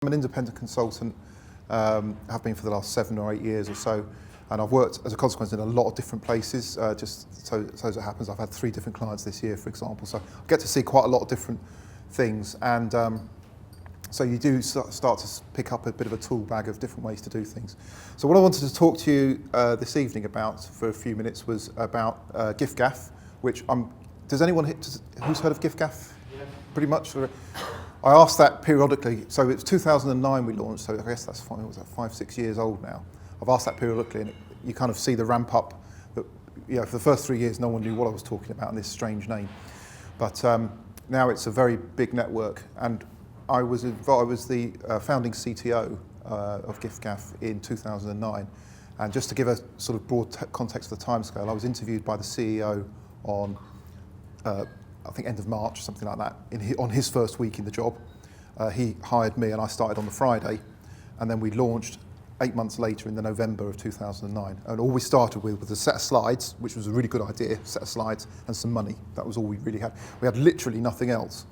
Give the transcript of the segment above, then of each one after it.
I'm an independent consultant, have been for the last 7 or 8 years or so, and I've worked as a consequence in a lot of different places, just so as it happens. I've had 3 different clients this year, for example, so I get to see quite a lot of different things, and so you do start to pick up a bit of a tool bag of different ways to do things. So what I wanted to talk to you this evening about for a few minutes was about GiffGaff, which does anyone who's heard of GiffGaff? Yeah. Pretty much. I ask that periodically. So it's 2009 we launched, so I guess that's 5-6 years old now. I've asked that periodically, and you kind of see the ramp up. That, for the first 3 years, no one knew what I was talking about in this strange name. But now it's a very big network, and I was the founding CTO of GiffGaff in 2009. And just to give a sort of broad context of the timescale, I was interviewed by the CEO on I think end of March, something like that, on his first week in the job. He hired me and I started on the Friday, and then we launched 8 months later in the November of 2009. And all we started with was a set of slides, which was a really good idea, a set of slides and some money. That was all we really had. We had literally nothing else.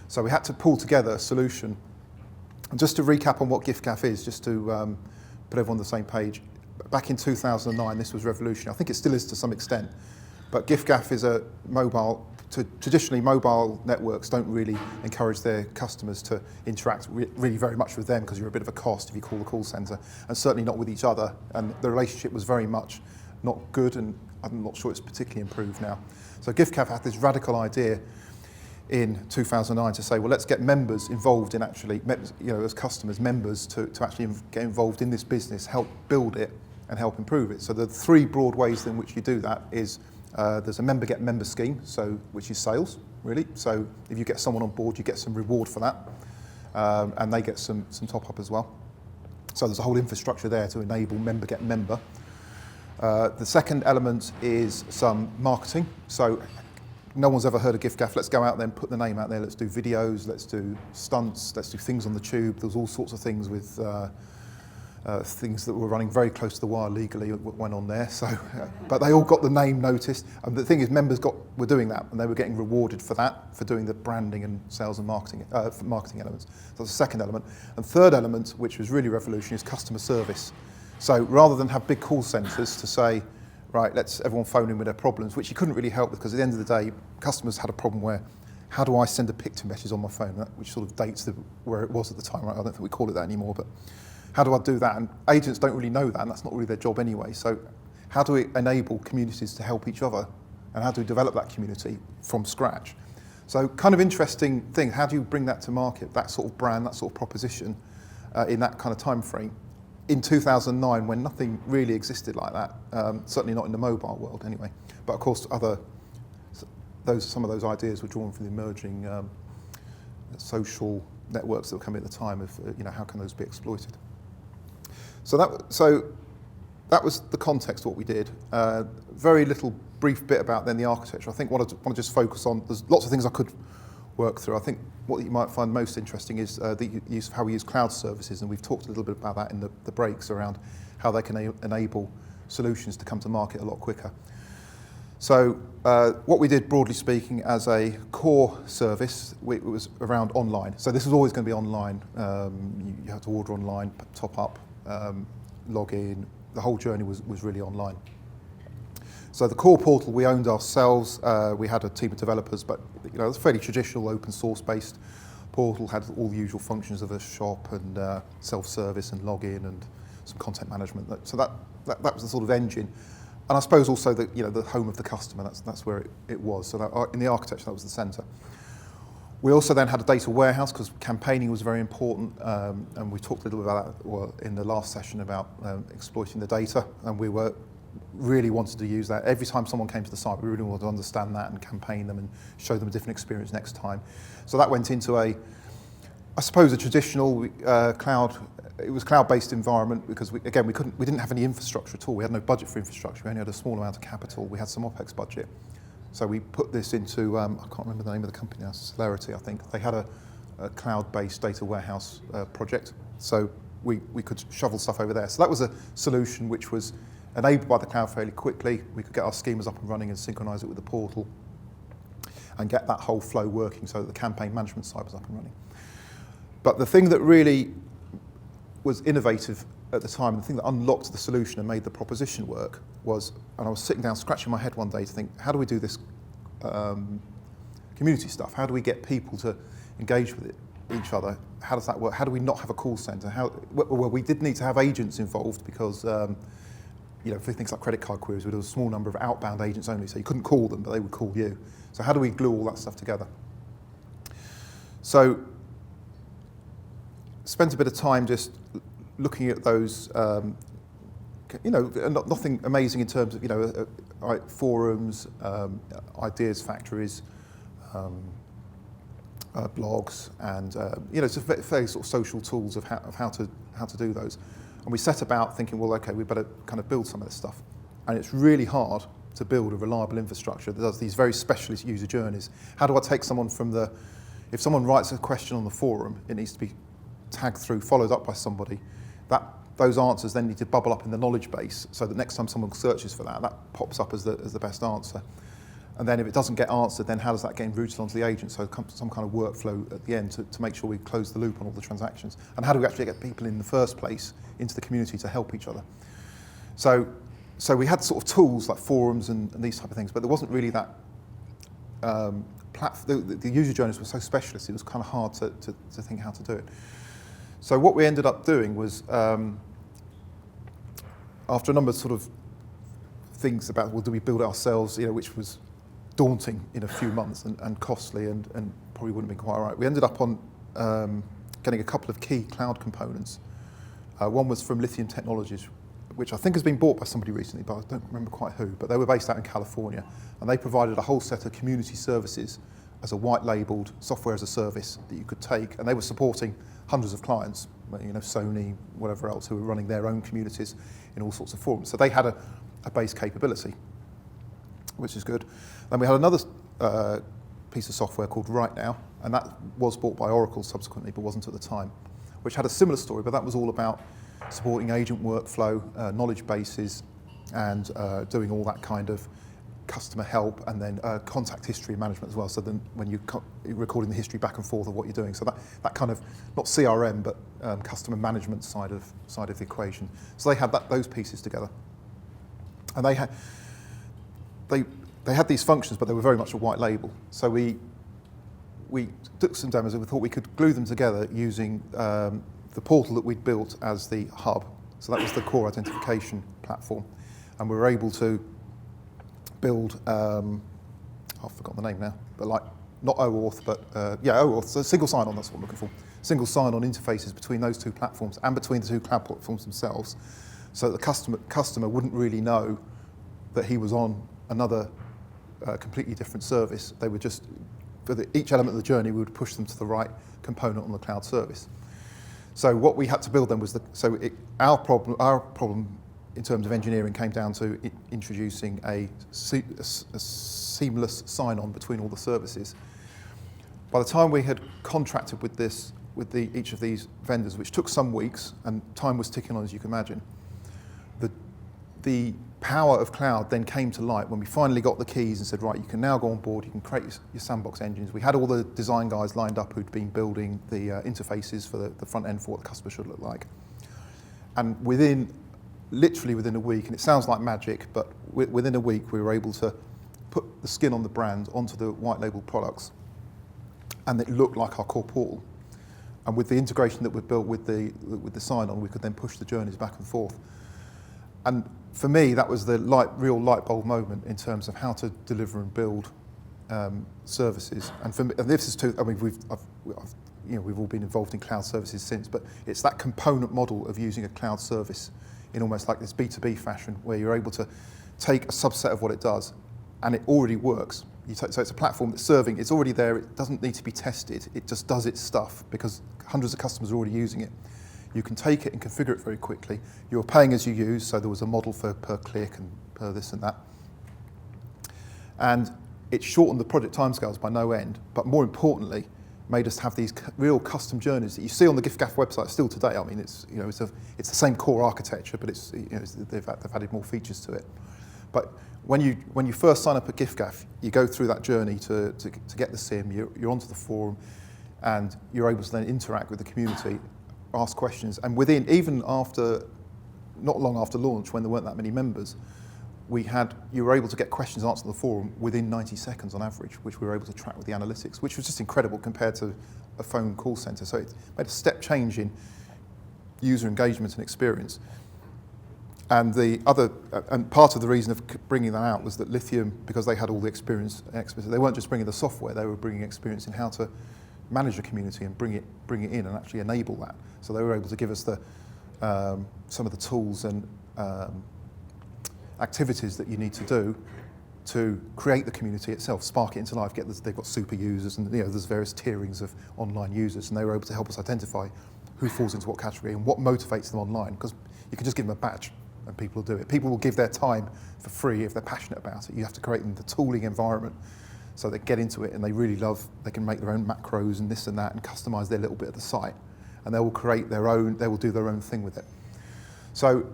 So we had to pull together a solution. And just to recap on what GiffGaff is, just to put everyone on the same page, back in 2009, this was revolutionary. I think it still is to some extent. But GiffGaff is a traditionally mobile networks don't really encourage their customers to interact really very much with them because you're a bit of a cost if you call the call centre, and certainly not with each other. And the relationship was very much not good, and I'm not sure it's particularly improved now. So GiffGaff had this radical idea in 2009 to say, well, let's get members involved in actually, as customers, members to actually get involved in this business, help build it and help improve it. So the 3 broad ways in which you do that is there's a member get member scheme, which is sales, really. So if you get someone on board, you get some reward for that, and they get some top up as well. So there's a whole infrastructure there to enable member get member. The second element is some marketing. So no one's ever heard of GiffGaff. Let's go out there and put the name out there. Let's do videos, let's do stunts, let's do things on the tube. There's all sorts of things with things that were running very close to the wire legally went on there. So, but they all got the name noticed. And the thing is, members were doing that, and they were getting rewarded for that, for doing the branding and sales and marketing elements. So that's the second element. And third element, which was really revolutionary, is customer service. So rather than have big call centres to say, right, let's everyone phone in with their problems, which you couldn't really help with, because at the end of the day, customers had a problem where, how do I send a picture message on my phone, which sort of dates where it was at the time, right? I don't think we call it that anymore, but how do I do that? And agents don't really know that, and that's not really their job anyway. So how do we enable communities to help each other? And how do we develop that community from scratch? So kind of interesting thing, how do you bring that to market, that sort of brand, that sort of proposition in that kind of time frame? In 2009, when nothing really existed like that, certainly not in the mobile world anyway. But of course, some of those ideas were drawn from the emerging social networks that were coming at the time of, how can those be exploited? So that was the context of what we did. Very little brief bit about then the architecture. I think what I want to just focus on, there's lots of things I could work through. I think what you might find most interesting is the use of how we use cloud services, and we've talked a little bit about that in the breaks around how they can enable solutions to come to market a lot quicker. So what we did, broadly speaking, as a core service, it was around online. So this was always going to be online. You had to order online, top up, log in. The whole journey was really online. So the core portal we owned ourselves. We had a team of developers, but it was a fairly traditional open source based portal, had all the usual functions of a shop and self-service and login and some content management. So that was the sort of engine. And I suppose also the home of the customer, that's where it was. So that, in the architecture, that was the centre. We also then had a data warehouse, because campaigning was very important, and we talked a little bit about that in the last session about exploiting the data, and we really wanted to use that. Every time someone came to the site, we really wanted to understand that and campaign them and show them a different experience next time. So that went into a traditional cloud. It was cloud-based environment, because we didn't have any infrastructure at all. We had no budget for infrastructure. We only had a small amount of capital. We had some OpEx budget. So we put this into, I can't remember the name of the company now, Celerity, I think. They had a cloud-based data warehouse project. So we could shovel stuff over there. So that was a solution which was enabled by the cloud fairly quickly. We could get our schemas up and running and synchronize it with the portal and get that whole flow working so that the campaign management side was up and running. But the thing that really was innovative at the time, and the thing that unlocked the solution and made the proposition work was, and I was sitting down scratching my head one day to think, how do we do this community stuff? How do we get people to engage with each other? How does that work? How do we not have a call centre? Well, we did need to have agents involved because for things like credit card queries, there was a small number of outbound agents only, so you couldn't call them, but they would call you. So how do we glue all that stuff together? So spent a bit of time just looking at those, nothing amazing in terms of, forums, ideas factories, blogs, and it's a very sort of social tools of how to do those. And we set about thinking, well, okay, we better kind of build some of this stuff. And it's really hard to build a reliable infrastructure that does these very specialist user journeys. How do I take someone from if someone writes a question on the forum, it needs to be tagged through, followed up by somebody. Those answers then need to bubble up in the knowledge base, so that next time someone searches for that pops up as the best answer. And then if it doesn't get answered, then how does that get routed onto the agent? So some kind of workflow at the end to make sure we close the loop on all the transactions. And how do we actually get people in the first place into the community to help each other? So we had sort of tools like forums and these type of things, but there wasn't really that the user journeys were so specialist, it was kind of hard to think how to do it. So what we ended up doing was, after a number of sort of things about, well, do we build it ourselves, which was daunting in a few months and costly and probably wouldn't have been quite right. We ended up on getting a couple of key cloud components. One was from Lithium Technologies, which I think has been bought by somebody recently, but I don't remember quite who, but they were based out in California, and they provided a whole set of community services as a white-labelled software as a service that you could take, and they were supporting hundreds of clients, Sony, whatever else, who were running their own communities in all sorts of forums. So they had a base capability, which is good. Then we had another piece of software called Right Now, and that was bought by Oracle subsequently, but wasn't at the time, which had a similar story, but that was all about supporting agent workflow, knowledge bases, and doing all that kind of customer help, and then contact history management as well. So then when you're recording the history back and forth of what you're doing, so that kind of, not CRM, but customer management side of the equation. So they had those pieces together, and they had these functions, but they were very much a white label. So we took some demos and we thought we could glue them together using the portal that we'd built as the hub. So that was the core identification platform, and we were able to build, I've forgotten the name now, but not OAuth, but OAuth, so single sign-on, that's what I'm looking for. Single sign-on interfaces between those two platforms and between the two cloud platforms themselves, so that the customer wouldn't really know that he was on another completely different service. They would just, for each element of the journey, we would push them to the right component on the cloud service. So what we had to build then was our problem in terms of engineering came down to introducing a seamless sign-on between all the services. By the time we had contracted with each of these vendors, which took some weeks, and time was ticking on, as you can imagine, the power of cloud then came to light when we finally got the keys and said, right, you can now go on board, you can create your sandbox engines. We had all the design guys lined up who'd been building the interfaces for the front end for what the customer should look like. And literally within a week, and it sounds like magic, but within a week we were able to put the skin on the brand onto the white label products, and it looked like our core portal. And with the integration that we've built with the sign-on, we could then push the journeys back and forth. And for me, that was the real light bulb moment in terms of how to deliver and build services. And for me, and this is too, I mean, we've all been involved in cloud services since, but it's that component model of using a cloud service in almost like this B2B fashion, where you're able to take a subset of what it does, and it already works. So it's a platform that's serving, it's already there, it doesn't need to be tested, it just does its stuff because hundreds of customers are already using it. You can take it and configure it very quickly. You're paying as you use, so there was a model for per click and per this and that. And it shortened the project timescales by no end, but more importantly, made us have these real custom journeys that you see on the GiffGaff website still today. I mean, it's the same core architecture, but they've added more features to it. But when you first sign up at GiffGaff, you go through that journey to get the SIM. You're onto the forum, and you're able to then interact with the community ask questions, and not long after launch, when there weren't that many members, you were able to get questions answered on the forum within 90 seconds on average, which we were able to track with the analytics, which was just incredible compared to a phone call centre. So it made a step change in user engagement and experience. And part of the reason of bringing that out was that Lithium, because they had all the experience, they weren't just bringing the software, they were bringing experience in how to manage a community and bring it in and actually enable that. So they were able to give us some of the tools and activities that you need to do to create the community itself, spark it into life. They've got super users, and there's various tierings of online users, and they were able to help us identify who falls into what category and what motivates them online. Because you can just give them a badge and people will do it. People will give their time for free if they're passionate about it. You have to create them the tooling environment so they get into it and they really they can make their own macros and this and that and customize their little bit of the site, and they will do their own thing with it. So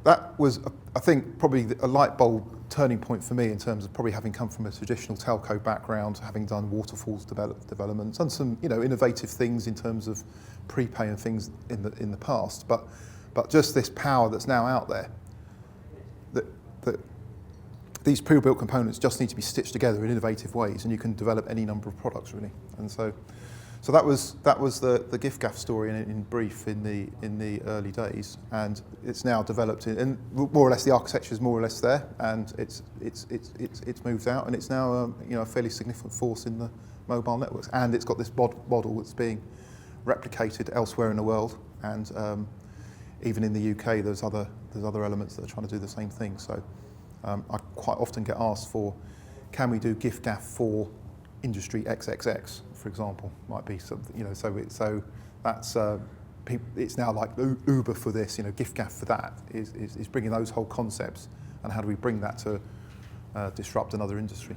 that was, I think, probably a light bulb turning point for me in terms of probably having come from a traditional telco background, having done waterfalls development, done some innovative things in terms of prepay and things in the past, but just this power that's now out there, that these pre-built components just need to be stitched together in innovative ways, and you can develop any number of products really. And so that was the GiffGaff story in brief in the early days, and it's now developed and more or less the architecture is more or less there, and it's moved out, and it's now a fairly significant force in the mobile networks, and it's got this model that's being replicated elsewhere in the world, and even in the UK there's other elements that are trying to do the same thing. So I quite often get asked can we do GiffGaff for industry XXX, for example, might be something, so that's it's now like Uber for this, GiffGaff for that is bringing those whole concepts, and how do we bring that to disrupt another industry.